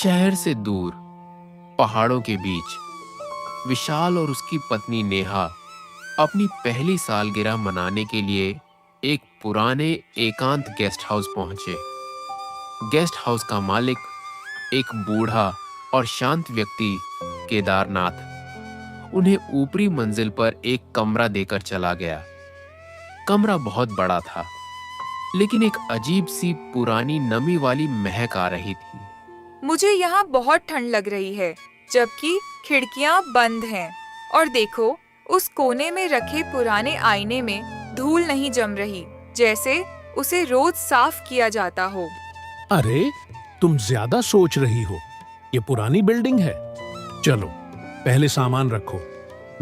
शहर से दूर, पहाड़ों के बीच, विशाल और उसकी पत्नी नेहा अपनी पहली सालगिरह मनाने के लिए एक पुराने एकांत गेस्ट हाउस पहुंचे। गेस्ट हाउस का मालिक एक बूढ़ा और शांत व्यक्ति केदारनाथ उन्हें ऊपरी मंजिल पर एक कमरा देकर चला गया। कमरा बहुत बड़ा था, लेकिन एक अजीब सी पुरानी नमी वाली महक आ रही थी। मुझे यहाँ बहुत ठंड लग रही है, जबकि खिड़कियाँ बंद हैं। और देखो, उस कोने में रखे पुराने आईने में धूल नहीं जम रही, जैसे उसे रोज साफ किया जाता हो। अरे, तुम ज्यादा सोच रही हो। ये पुरानी बिल्डिंग है। चलो, पहले सामान रखो।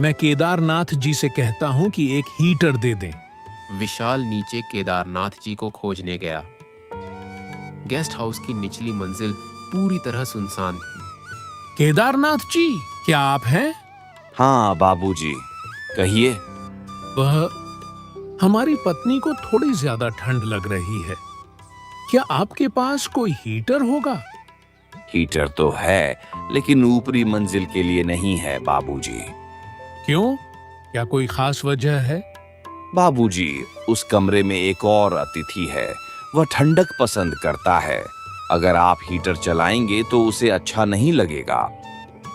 मैं केदारनाथ जी से कहता हूँ कि एक हीटर दे दें। विशाल नीचे केदारनाथ जी को खोजने गया। गेस्ट हाउस की निचली मंजिल पूरी तरह सुनसान थी। केदारनाथ जी, क्या आप हैं? हाँ बाबूजी, कहिए। वह हमारी पत्नी को थोड़ी ज्यादा ठंड लग रही है। क्या आपके पास कोई हीटर होगा? हीटर तो है, लेकिन ऊपरी मंजिल के लिए नहीं है बाबूजी। क्यों? क्या कोई खास वजह है? बाबूजी, उस कमरे में एक और अतिथि है। वह ठंडक पसंद करता है। अगर आप हीटर चलाएंगे तो उसे अच्छा नहीं लगेगा।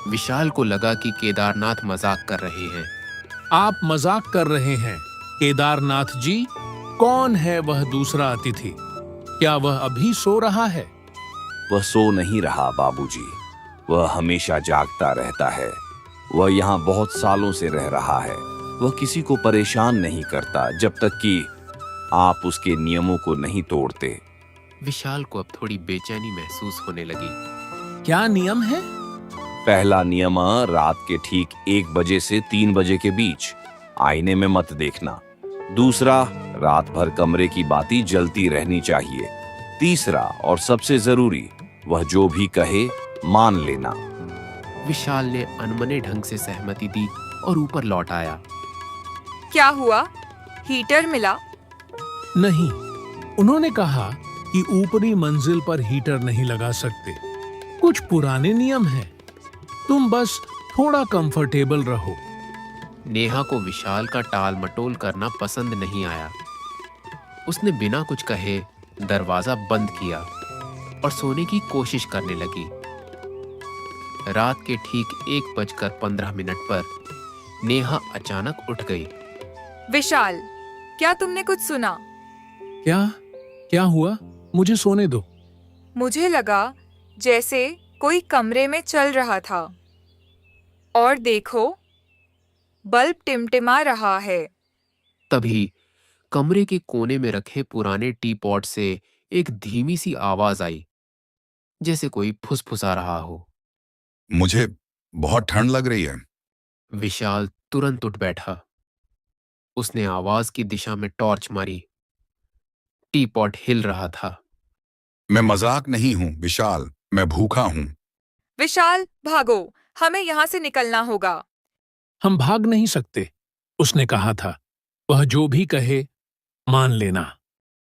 विशाल को लगा कि केदारनाथ मजाक कर रहे हैं। आप मजाक कर रहे हैं केदारनाथ जी। कौन है वह दूसरा अतिथि? क्या वह अभी सो रहा है? वह सो नहीं रहा बाबूजी। वह हमेशा जागता रहता है। वह यहाँ बहुत सालों से रह रहा है। वह किसी को परेशान नहीं करता जब तक कि आप उसके नियमों को नहीं तोड़ते। विशाल को अब थोड़ी बेचैनी महसूस होने लगी। क्या नियम है? पहला नियम, रात के ठीक 1 बजे से 3 बजे के बीच आईने में मत देखना। दूसरा, रात भर कमरे की बाती जलती रहनी चाहिए। तीसरा और सबसे जरूरी, वह जो भी कहे मान लेना। विशाल ने अनमने ढंग से सहमति दी और ऊपर लौट आया। क्या हुआ? हीटर मिला? नहीं, उन्होंने कहा कि ऊपरी मंजिल पर हीटर नहीं लगा सकते। कुछ पुराने नियम हैं। तुम बस थोड़ा कंफर्टेबल रहो। नेहा को विशाल का टाल मटोल करना पसंद नहीं आया। उसने बिना कुछ कहे दरवाजा बंद किया और सोने की कोशिश करने लगी। रात के ठीक 1:15 पर नेहा अचानक उठ गई। विशाल, क्या तुमने कुछ सुना? क्या? क्या हुआ? मुझे सोने दो। मुझे लगा जैसे कोई कमरे में चल रहा था। और देखो, बल्ब टिमटिमा रहा है। तभी कमरे के कोने में रखे पुराने टी पॉट से एक धीमी सी आवाज आई, जैसे कोई फुसफुसा रहा हो। मुझे बहुत ठंड लग रही है। विशाल तुरंत उठ बैठा। उसने आवाज की दिशा में टॉर्च मारी। टी पॉट हिल रहा था। मैं मजाक नहीं हूँ विशाल, मैं भूखा हूँ। विशाल, भागो, हमें यहाँ से निकलना होगा। हम भाग नहीं सकते, उसने कहा था। वह जो भी कहे मान लेना।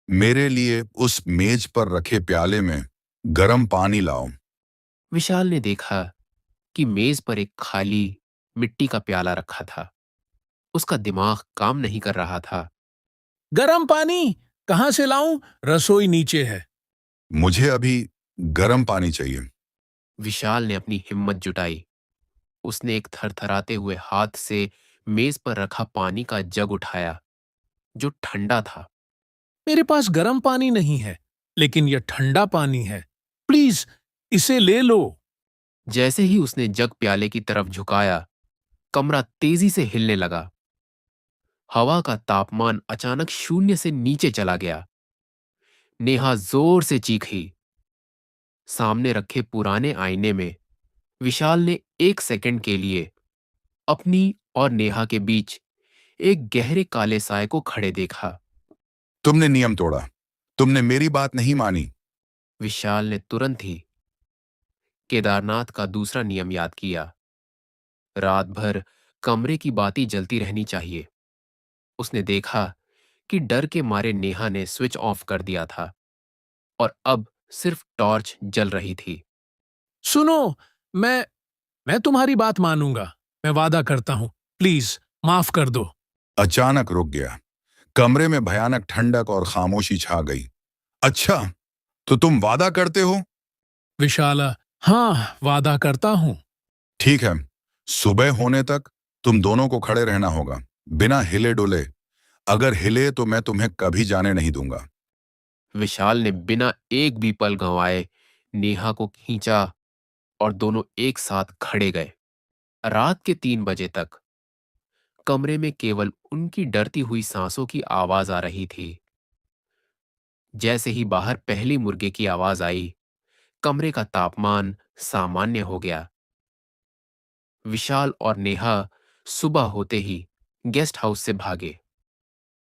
मेरे लिए उस मेज पर रखे प्याले में गर्म पानी लाओ। विशाल ने देखा कि मेज पर एक खाली मिट्टी का प्याला रखा था। उसका दिमाग काम नहीं कर रहा था। गरम पानी कहां से लाऊं? रसोई नीचे है। मुझे अभी गर्म पानी चाहिए। विशाल ने अपनी हिम्मत जुटाई। उसने एक थरथराते हुए हाथ से मेज पर रखा पानी का जग उठाया, जो ठंडा था। मेरे पास गरम पानी नहीं है, लेकिन यह ठंडा पानी है। प्लीज इसे ले लो। जैसे ही उसने जग प्याले की तरफ झुकाया, कमरा तेजी से हिलने लगा। हवा का तापमान अचानक 0 से नीचे चला गया। नेहा जोर से चीखी। सामने रखे पुराने आईने में विशाल ने 1 सेकंड के लिए अपनी और नेहा के बीच एक गहरे काले साए को खड़े देखा। तुमने नियम तोड़ा। तुमने मेरी बात नहीं मानी। विशाल ने तुरंत ही केदारनाथ का दूसरा नियम याद किया। रात भर कमरे की बाती जलती रहनी चाहिए। उसने देखा कि डर के मारे नेहा ने स्विच ऑफ कर दिया था और अब सिर्फ टॉर्च जल रही थी। सुनो, मैं तुम्हारी बात मानूंगा। मैं वादा करता हूं। प्लीज माफ कर दो। अचानक रुक गया। कमरे में भयानक ठंडक और खामोशी छा गई। अच्छा, तो तुम वादा करते हो? विशाला, हाँ, वादा करता हूं। ठीक है, सुबह होने तक तुम दोनों को खड़े रहना होगा, बिना हिले डुले। अगर हिले तो मैं तुम्हें कभी जाने नहीं दूंगा। विशाल ने बिना एक भी पल गंवाए नेहा को खींचा और दोनों एक साथ खड़े गए। रात के 3 बजे तक कमरे में केवल उनकी डरती हुई सांसों की आवाज आ रही थी। जैसे ही बाहर पहली मुर्गे की आवाज आई, कमरे का तापमान सामान्य हो गया। विशाल और नेहा सुबह होते ही गेस्ट हाउस से भागे।